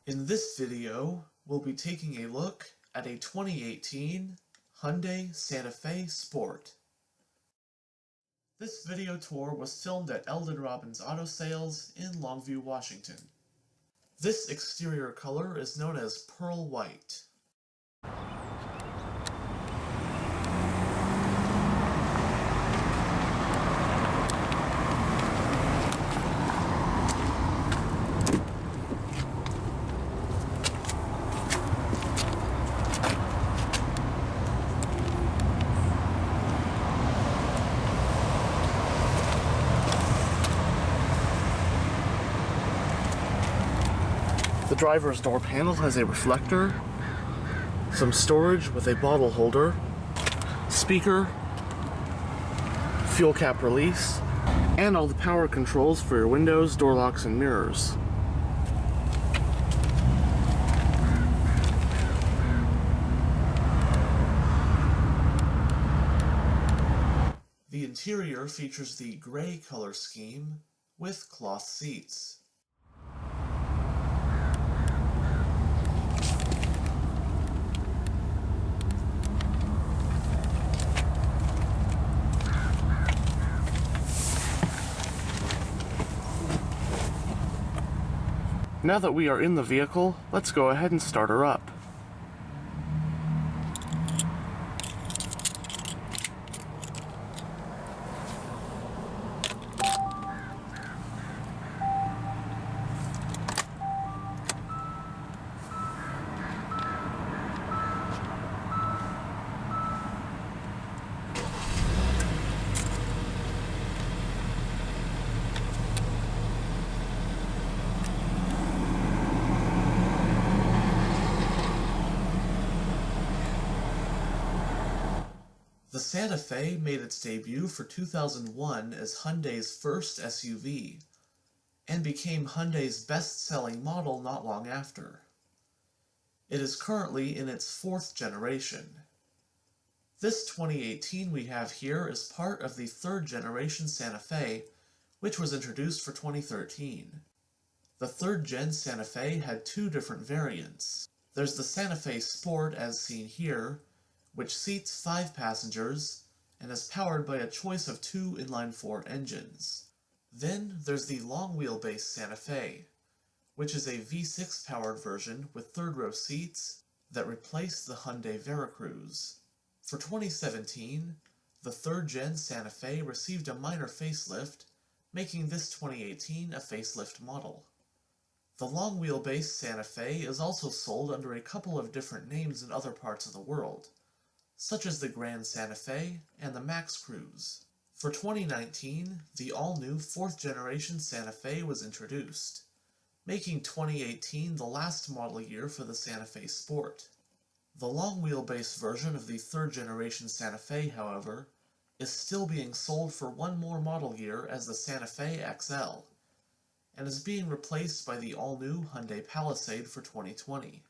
In this video, we'll be taking a look at a 2018 Hyundai Santa Fe Sport. This video tour was filmed at Eldon Robbins Auto Sales in Longview, Washington. This exterior color is known as pearl white. The driver's door panel has a reflector, some storage with a bottle holder, speaker, fuel cap release, and all the power controls for your windows, door locks, and mirrors. The interior features the gray color scheme with cloth seats. Now that we are in the vehicle, let's go ahead and start her up. The Santa Fe made its debut for 2001 as Hyundai's first SUV, and became Hyundai's best-selling model not long after. It is currently in its fourth generation. This 2018 we have here is part of the third generation Santa Fe, which was introduced for 2013. The third gen Santa Fe had two different variants. There's the Santa Fe Sport as seen here, which seats 5 passengers and is powered by a choice of 2 inline-4 engines. Then there's the long-wheelbase Santa Fe, which is a V6 powered version with third-row seats that replace the Hyundai Veracruz. For 2017, the third-gen Santa Fe received a minor facelift, making this 2018 a facelift model. The long-wheelbase Santa Fe is also sold under a couple of different names in other parts of the world, such as the Grand Santa Fe and the Max Cruise. For 2019, the all-new 4th generation Santa Fe was introduced, making 2018 the last model year for the Santa Fe Sport. The long-wheelbase version of the 3rd generation Santa Fe, however, is still being sold for one more model year as the Santa Fe XL, and is being replaced by the all-new Hyundai Palisade for 2020.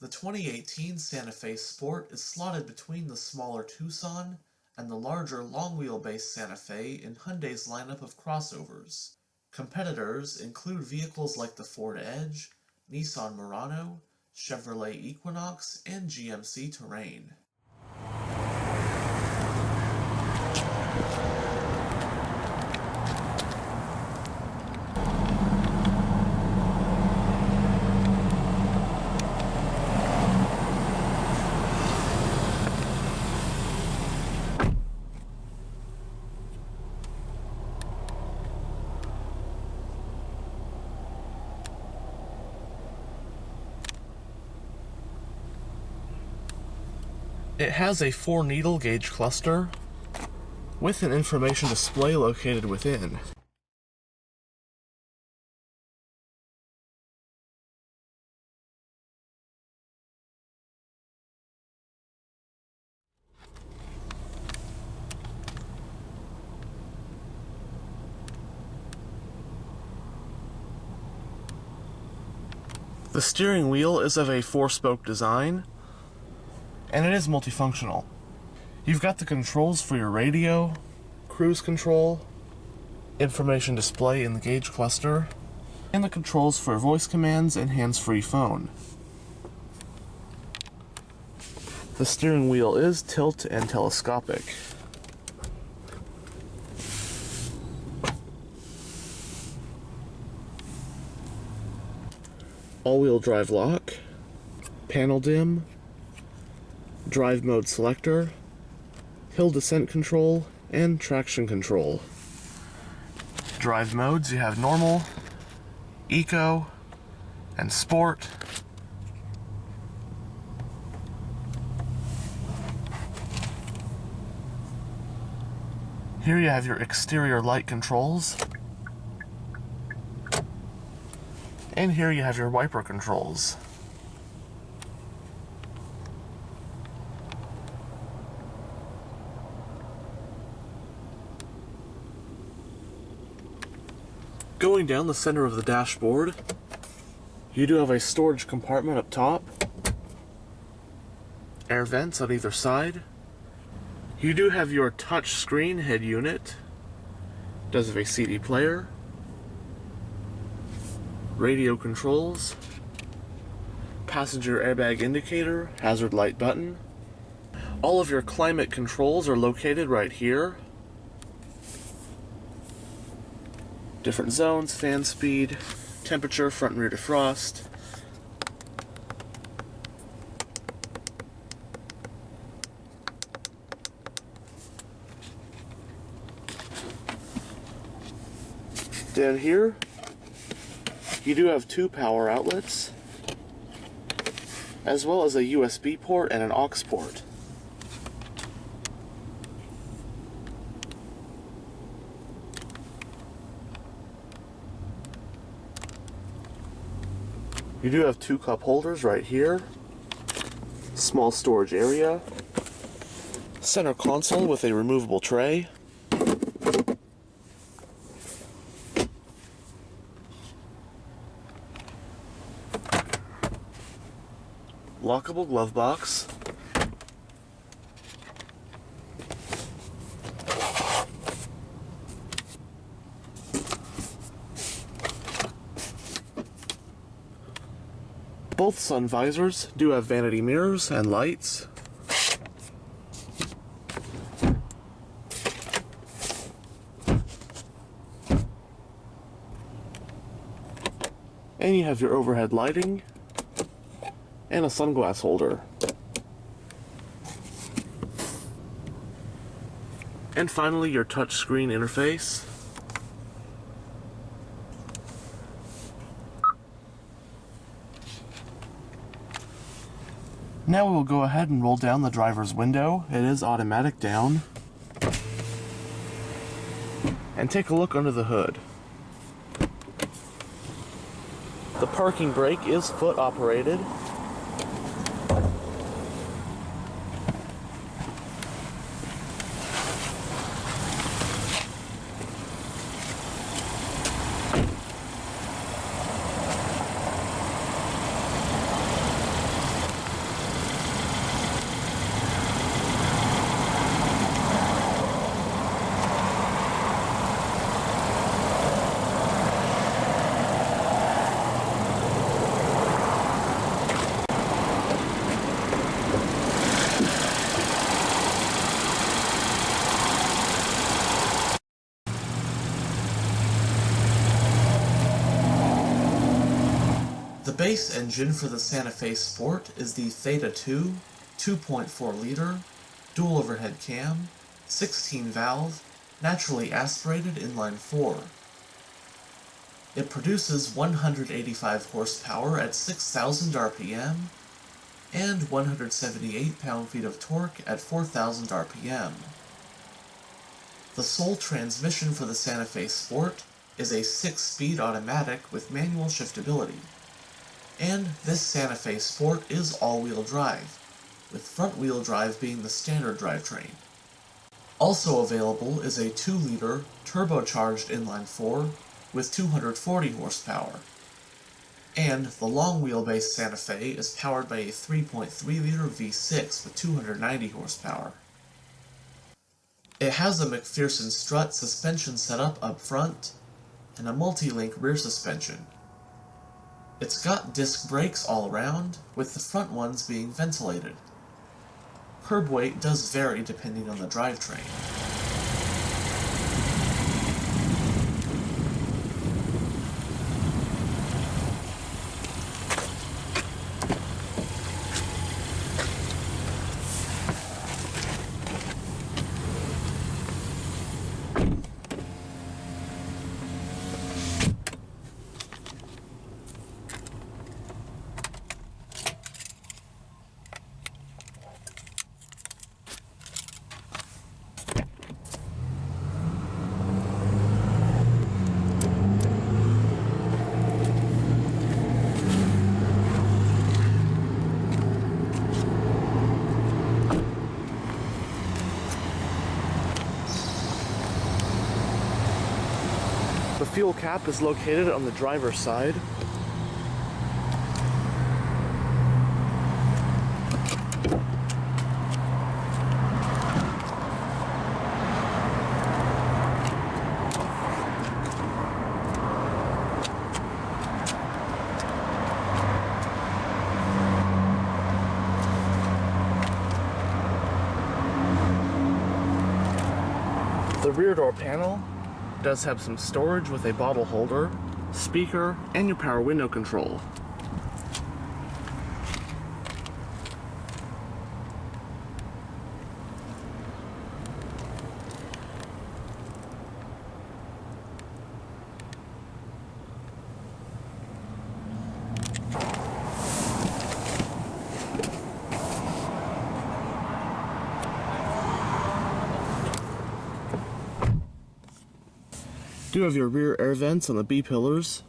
The 2018 Santa Fe Sport is slotted between the smaller Tucson and the larger long-wheelbase Santa Fe in Hyundai's lineup of crossovers. Competitors include vehicles like the Ford Edge, Nissan Murano, Chevrolet Equinox, and GMC Terrain. It has a 4-needle gauge cluster with an information display located within. The steering wheel is of a 4-spoke design, and it is multifunctional. You've got the controls for your radio, cruise control, information display in the gauge cluster, and the controls for voice commands and hands-free phone. The steering wheel is tilt and telescopic. All-wheel drive lock, panel dim, drive mode selector, hill descent control, and traction control. Drive modes, you have normal, eco, and sport. Here you have your exterior light controls. And here you have your wiper controls. Going down the center of the dashboard, you do have a storage compartment up top, air vents on either side. You do have your touch screen head unit, does have a CD player, radio controls, passenger airbag indicator, hazard light button. All of your climate controls are located right here. Different zones, fan speed, temperature, front and rear defrost. Down here, you do have 2 power outlets, as well as a USB port and an aux port. You do have 2 cup holders right here, small storage area, center console with a removable tray, lockable glove box, both sun visors do have vanity mirrors and lights. And you have your overhead lighting and a sunglass holder. And finally, your touchscreen interface. Now we will go ahead and roll down the driver's window. It is automatic down. And take a look under the hood. The parking brake is foot operated. The base engine for the Santa Fe Sport is the Theta 2 2.4-liter, dual overhead cam, 16-valve, naturally aspirated inline-4. It produces 185 horsepower at 6,000 RPM and 178 pound-feet of torque at 4,000 RPM. The sole transmission for the Santa Fe Sport is a 6-speed automatic with manual shiftability. And this Santa Fe Sport is all-wheel drive, with front-wheel drive being the standard drivetrain. Also available is a 2-liter turbocharged inline-4 with 240 horsepower. And the long-wheelbase Santa Fe is powered by a 3.3-liter V6 with 290 horsepower. It has a McPherson strut suspension setup up front and a multi-link rear suspension, It's got disc brakes all around, with the front ones being ventilated. Curb weight does vary depending on the drivetrain. The fuel cap is located on the driver's side. The rear door panel does have some storage with a bottle holder, speaker, and your power window control. Do have your rear air vents on the B pillars.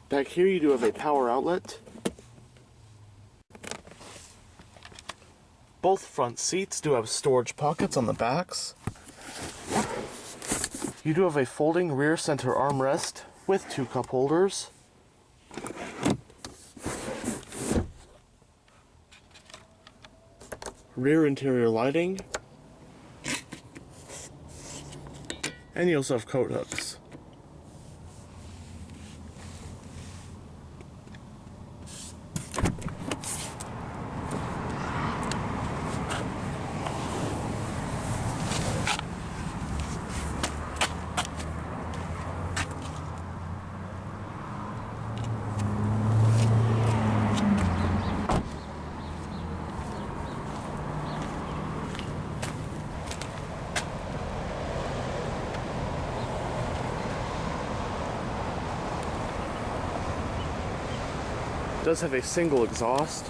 Back here you do have a power outlet. Both front seats do have storage pockets on the backs. You do have a folding rear center armrest with 2 cup holders. Rear interior lighting, and you also have coat hooks. It does have a single exhaust.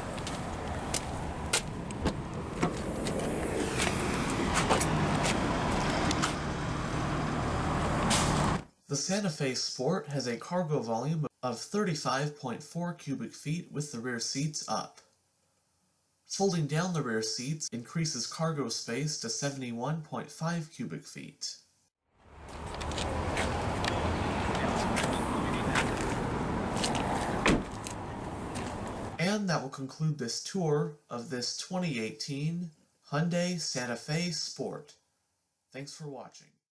The Santa Fe Sport has a cargo volume of 35.4 cubic feet with the rear seats up. Folding down the rear seats increases cargo space to 71.5 cubic feet. And that will conclude this tour of this 2018 Hyundai Santa Fe Sport. Thanks for watching.